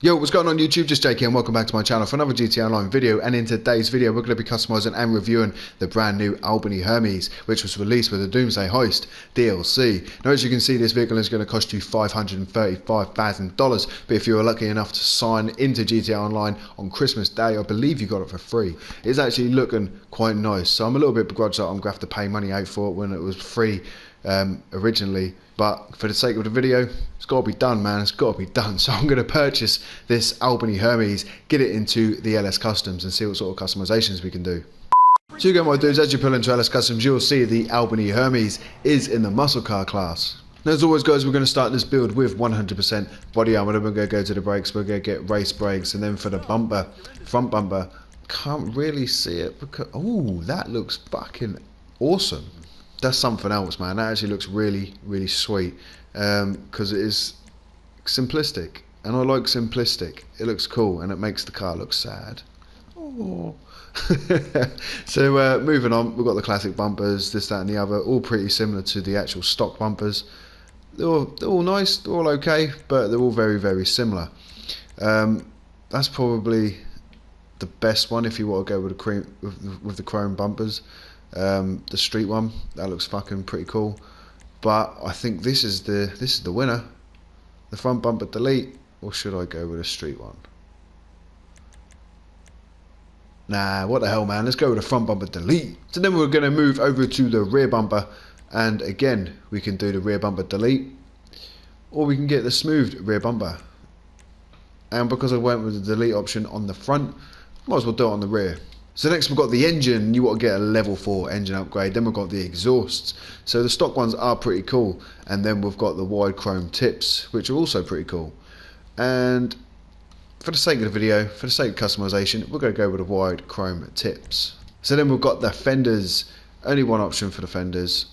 Yo, what's going on YouTube? Just JK and welcome back to my channel for another GTA Online video. And in today's video we're going to be customizing and reviewing the brand new Albany Hermes, which was released with the Doomsday Heist DLC. Now as you can see, this vehicle is going to cost you $535,000, but if you were lucky enough to sign into GTA Online on Christmas Day, I believe you got it for free. It's actually looking quite nice, so I'm a little bit begrudged that I'm going to have to pay money out for it when it was free originally, but for the sake of the video, it's got to be done, man. It's got to be done. So I'm going to purchase this Albany Hermes, get it into the LS Customs and see what sort of customizations we can do. So you go, my dudes, as you pull into LS Customs, you'll see the Albany Hermes is in the muscle car class. Now, as always, guys, we're going to start this build with 100% body armor. Then we're going to go to the brakes. We're going to get race brakes, and then for the bumper, front bumper, can't really see it because oh, that looks fucking awesome. That's something else, man. That actually looks really, really sweet because it is simplistic, and I like simplistic. It looks cool, and it makes the car look sad. Oh. So moving on, we've got the classic bumpers, this, that, and the other, all pretty similar to the actual stock bumpers. They're all nice, they're all okay, but they're all very, very similar. That's probably the best one if you want to go with the chrome bumpers. The street one, that looks fucking pretty cool, but I think this is the winner, the front bumper delete. Or should I go with a street one? Nah, what the hell, man, let's go with the front bumper delete. So then we're going to move over to the rear bumper, and again we can do the rear bumper delete, or we can get the smoothed rear bumper. And because I went with the delete option on the front, might as well do it on the rear. So next we've got the engine. You want to get a level 4 engine upgrade. Then we've got the exhausts. So the stock ones are pretty cool, and then we've got the wide chrome tips, which are also pretty cool. And for the sake of the video, for the sake of customization, we're going to go with the wide chrome tips. So then we've got the fenders. Only one option for the fenders,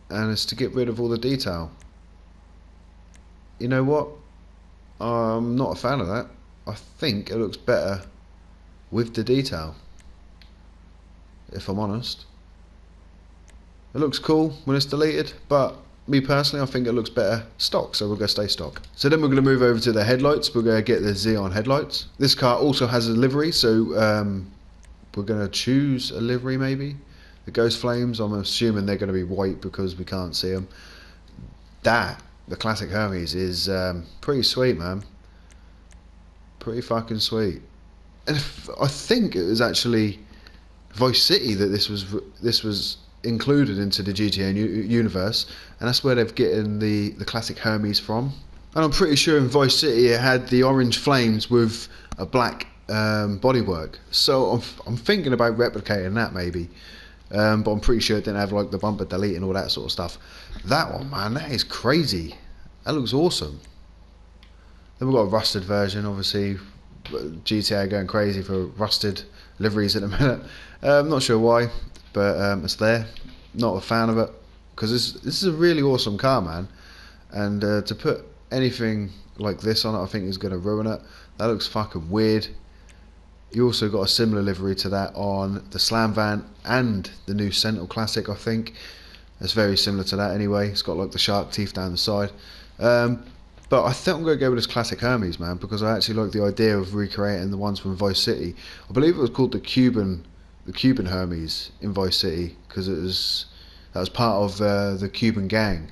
and it's to get rid of all the detail. You know what? I'm not a fan of that. I think it looks better with the detail, if I'm honest. It looks cool when it's deleted, but me personally, I think it looks better stock, so we're going to stay stock. So then we're going to move over to the headlights. We're going to get the Xeon headlights. This car also has a livery, so we're going to choose a livery maybe. The Ghost Flames, I'm assuming they're going to be white because we can't see them. The classic Hermes is pretty sweet, man. Pretty fucking sweet. And I think it was actually Vice City that this was included into the GTA universe, and that's where they've gotten the classic Hermes from. And I'm pretty sure in Vice City it had the orange flames with a black bodywork. So I'm thinking about replicating that maybe, but I'm pretty sure it didn't have like the bumper delete and all that sort of stuff. That one, man, that is crazy. That looks awesome. Then we've got a rusted version, obviously. GTA going crazy for rusted liveries at the minute. I'm not sure why, but it's there. Not a fan of it, because this is a really awesome car, man, and to put anything like this on it I think is going to ruin it. That looks fucking weird. You also got a similar livery to that on the Slam Van and the new Sentinel Classic, I think. It's very similar to that anyway. It's got like the shark teeth down the side. But I think I'm going to go with this classic Hermes, man, because I actually like the idea of recreating the ones from Vice City. I believe it was called the Cuban Hermes in Vice City, because that was part of the Cuban gang.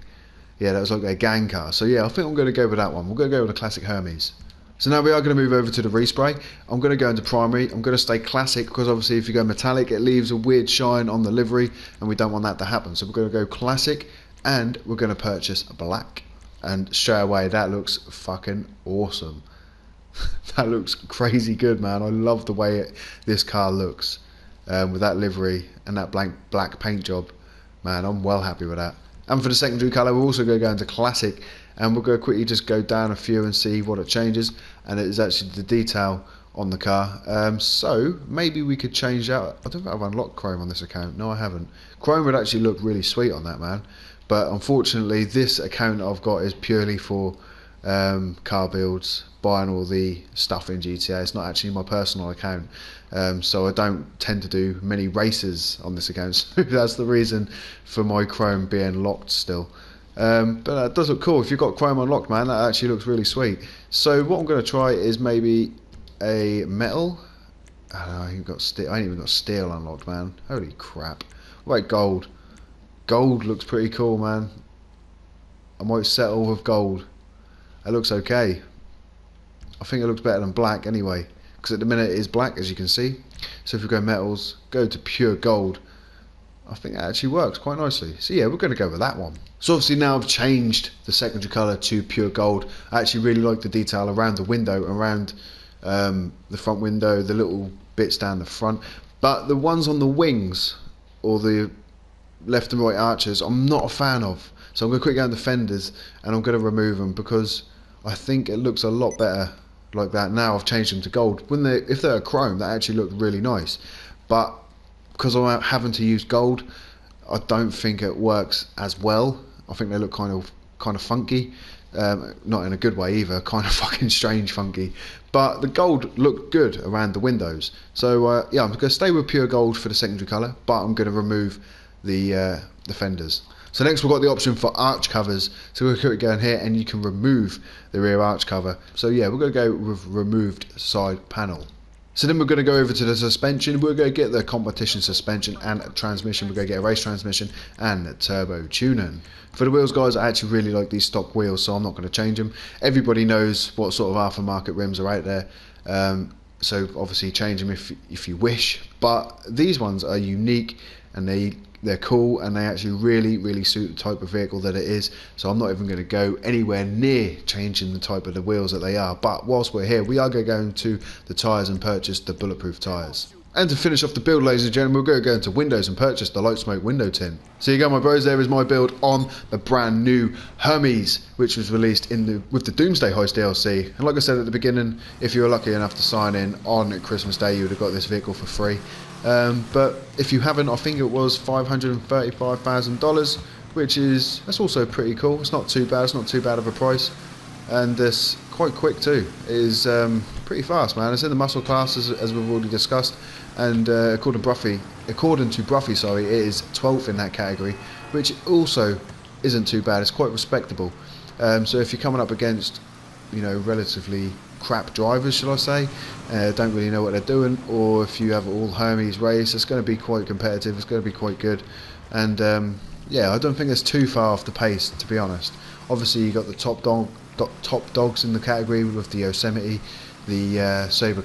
Yeah, that was like a gang car. So yeah, I think I'm going to go with that one. We're going to go with the classic Hermes. So now we are going to move over to the respray. I'm going to go into primary. I'm going to stay classic because obviously if you go metallic it leaves a weird shine on the livery, and we don't want that to happen. So we're going to go classic, and we're going to purchase black. And straight away that looks fucking awesome. That looks crazy good, man. I love the way this car looks with that livery and that black paint job. Man, I'm well happy with that. And for the secondary colour, we're also going to go into classic, and we're going to quickly just go down a few and see what it changes. And it is actually the detail on the car. So maybe we could change out. I don't think I've unlocked chrome on this account. No, I haven't. Chrome would actually look really sweet on that, man. But unfortunately this account I've got is purely for car builds, buying all the stuff in GTA. It's not actually my personal account, so I don't tend to do many races on this account. So that's the reason for my chrome being locked still. But that does look cool. If you've got chrome unlocked, man, that actually looks really sweet. So what I'm going to try is maybe a metal. I don't know, I ain't even got steel unlocked, man. Holy crap. What about gold? Gold looks pretty cool, man. I might settle with gold. It looks okay. I think it looks better than black anyway, because at the minute it is black, as you can see. So if we go metals, go to pure gold, I think that actually works quite nicely. So yeah, we're going to go with that one. So obviously now I've changed the secondary colour to pure gold. I actually really like the detail around the window, around the front window, the little bits down the front. But the ones on the wings, or the left and right arches, I'm not a fan of. So I'm going to quickly go on the fenders and I'm going to remove them, because I think it looks a lot better like that. Now I've changed them to gold. If they're chrome, that actually looked really nice. But because I'm having to use gold, I don't think it works as well. I think they look kind of funky. Not in a good way either, kind of fucking strange funky. But the gold looked good around the windows. So yeah, I'm going to stay with pure gold for the secondary colour, but I'm going to remove the fenders. So next we've got the option for arch covers. So we're going to go in here and you can remove the rear arch cover. So yeah, we're going to go with removed side panel. So then we're going to go over to the suspension. We're going to get the competition suspension and transmission. We're going to get a race transmission and turbo tuning. For the wheels, guys, I actually really like these stock wheels, so I'm not going to change them. Everybody knows what sort of aftermarket rims are out there. So obviously change them if you wish. But these ones are unique and they're cool, and they actually really suit the type of vehicle that it is. So I'm not even going to go anywhere near changing the type of the wheels that they are. But whilst we're here, we are going to go into the tyres and purchase the bulletproof tyres. And to finish off the build, ladies and gentlemen, we're going to go into windows and purchase the light smoke window tin. So you go, my bros, there is my build on the brand new Hermes, which was released with the Doomsday Heist DLC. And like I said at the beginning, if you were lucky enough to sign in on Christmas Day, you would have got this vehicle for free. But if you haven't, I think it was $535,000, that's also pretty cool. It's not too bad. It's not too bad of a price, and it's quite quick too. It is pretty fast, man. It's in the muscle class as we've already discussed, and according to Bruffy, sorry, it is 12th in that category, which also isn't too bad. It's quite respectable. So if you're coming up against, relatively crap drivers, shall I say, don't really know what they're doing, or if you have all Hermes race, it's going to be quite competitive. It's going to be quite good, and yeah, I don't think it's too far off the pace, to be honest. Obviously, you got the top dogs in the category with the Yosemite, the Sabre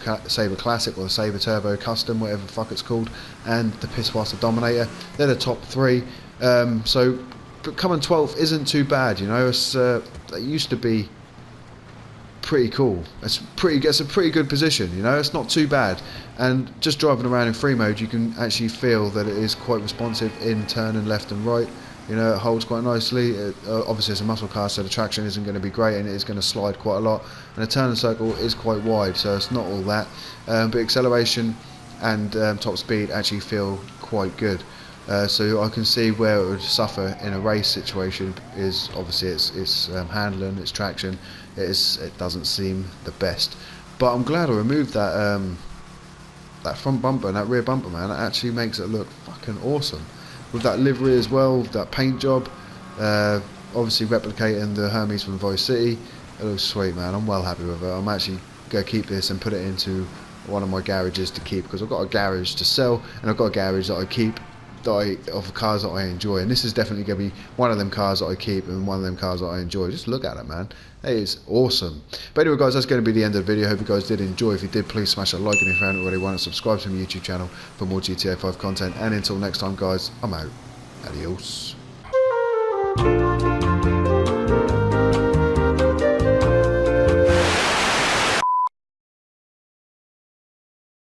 Classic, or the Sabre Turbo Custom, whatever the fuck it's called, and the Pisswasser Dominator. They're the top three. So, but coming 12th isn't too bad. It used to be pretty cool. It's a pretty good position. It's not too bad. And just driving around in free mode, you can actually feel that it is quite responsive in turning left and right. It holds quite nicely. Obviously it's a muscle car, so the traction isn't going to be great, and it is going to slide quite a lot, and the turning circle is quite wide, so it's not all that, but acceleration and top speed actually feel quite good. So I can see where it would suffer in a race situation is obviously its handling, its traction. It doesn't seem the best, but I'm glad I removed that front bumper and that rear bumper, man. It actually makes it look fucking awesome. With that livery as well, that paint job, obviously replicating the Hermes from Vice City, it looks sweet, man. I'm well happy with it. I'm actually going to keep this and put it into one of my garages to keep, because I've got a garage to sell and I've got a garage that I keep of cars that I enjoy, and this is definitely going to be one of them cars that I keep and one of them cars that I enjoy. Just look at it, man. It is awesome. But anyway, guys, that's going to be the end of the video. Hope you guys did enjoy. If you did, please smash a like, and if you haven't already, why not subscribe to my YouTube channel for more GTA 5 content. And until next time, guys, I'm out. Adios.